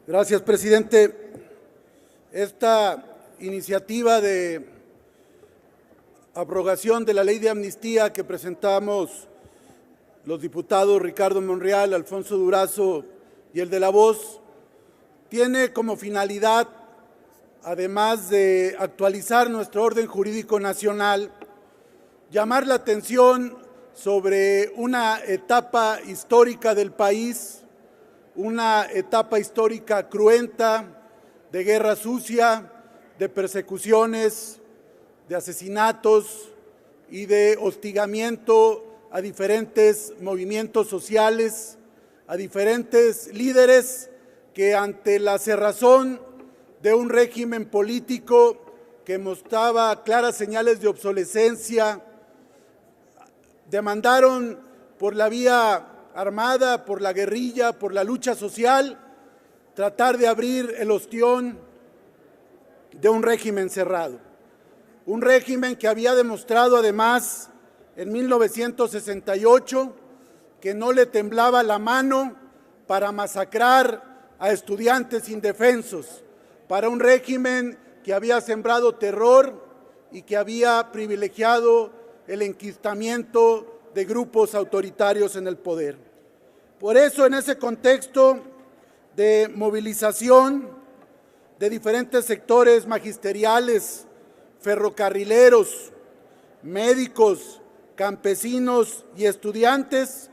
Gracias, presidente. Esta iniciativa de abrogación de la ley de amnistía que presentamos los diputados Ricardo Monreal, Alfonso Durazo y el de La Voz, tiene como finalidad, además de actualizar nuestro orden jurídico nacional, llamar la atención sobre una etapa histórica del país, una etapa histórica cruenta, de guerra sucia, de persecuciones, de asesinatos y de hostigamiento a diferentes movimientos sociales, a diferentes líderes que ante la cerrazón de un régimen político que mostraba claras señales de obsolescencia, demandaron por la vía armada, por la guerrilla, por la lucha social, tratar de abrir el ostión de un régimen cerrado. Un régimen que había demostrado además en 1968 que no le temblaba la mano para masacrar a estudiantes indefensos, para un régimen que había sembrado terror y que había privilegiado el enquistamiento de grupos autoritarios en el poder. Por eso, en ese contexto de movilización de diferentes sectores magisteriales, ferrocarrileros, médicos, campesinos y estudiantes,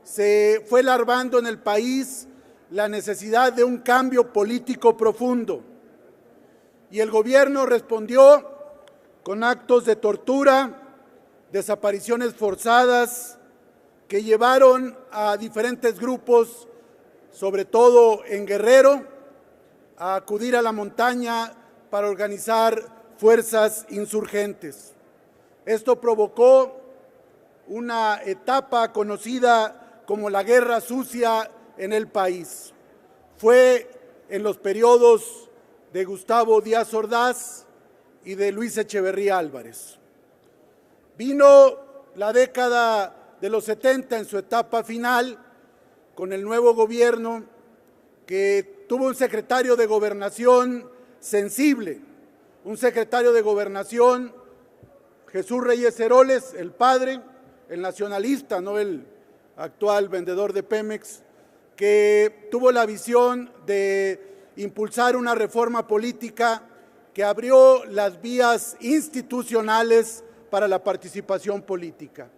se fue larvando en el país la necesidad de un cambio político profundo. Y el gobierno respondió con actos de tortura, desapariciones forzadas que llevaron a diferentes grupos, sobre todo en Guerrero, a acudir a la montaña para organizar fuerzas insurgentes. Esto provocó una etapa conocida como la Guerra Sucia en el país. Fue en los periodos de Gustavo Díaz Ordaz y de Luis Echeverría Álvarez. Vino la década de los 70 en su etapa final, con el nuevo gobierno que tuvo un secretario de Gobernación sensible, un secretario de Gobernación, Jesús Reyes Heroles, el padre, el nacionalista, no el actual vendedor de Pemex, que tuvo la visión de impulsar una reforma política que abrió las vías institucionales para la participación política.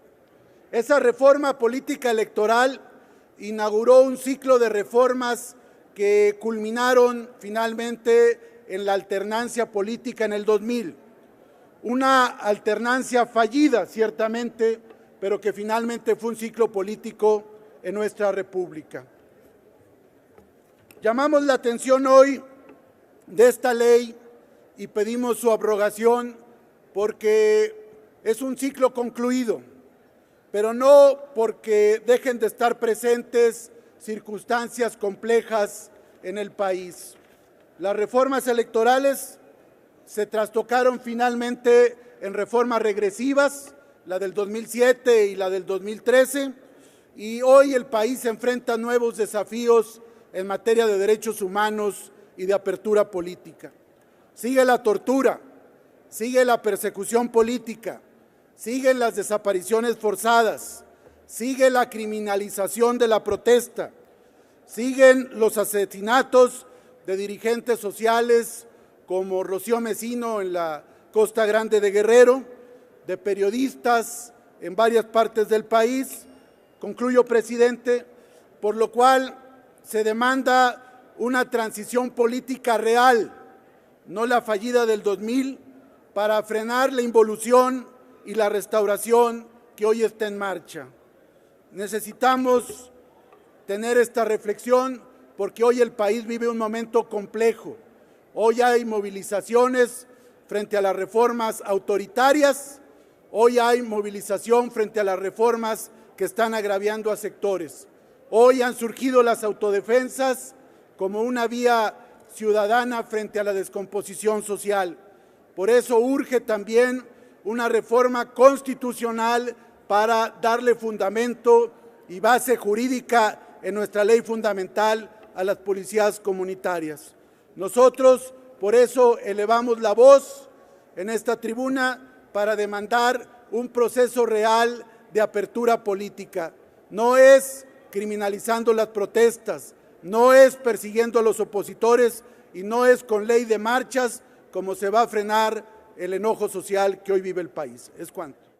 Esa reforma política electoral inauguró un ciclo de reformas que culminaron finalmente en la alternancia política en el 2000. Una alternancia fallida, ciertamente, pero que finalmente fue un ciclo político en nuestra República. Llamamos la atención hoy de esta ley y pedimos su abrogación porque es un ciclo concluido, pero no porque dejen de estar presentes circunstancias complejas en el país. Las reformas electorales se trastocaron finalmente en reformas regresivas, la del 2007 y la del 2013, y hoy el país se enfrenta a nuevos desafíos en materia de derechos humanos y de apertura política. Sigue la tortura, sigue la persecución política, siguen las desapariciones forzadas, sigue la criminalización de la protesta, siguen los asesinatos de dirigentes sociales como Rocío Mesino en la Costa Grande de Guerrero, de periodistas en varias partes del país. Concluyo, presidente, por lo cual se demanda una transición política real, no la fallida del 2000, para frenar la involución y la restauración que hoy está en marcha. Necesitamos tener esta reflexión porque hoy el país vive un momento complejo. Hoy hay movilizaciones frente a las reformas autoritarias, hoy hay movilización frente a las reformas que están agraviando a sectores. Hoy han surgido las autodefensas como una vía ciudadana frente a la descomposición social. Por eso urge también una reforma constitucional para darle fundamento y base jurídica en nuestra ley fundamental a las policías comunitarias. Nosotros por eso elevamos la voz en esta tribuna para demandar un proceso real de apertura política. No es criminalizando las protestas, no es persiguiendo a los opositores y no es con ley de marchas como se va a frenar el enojo social que hoy vive el país. Es cuanto.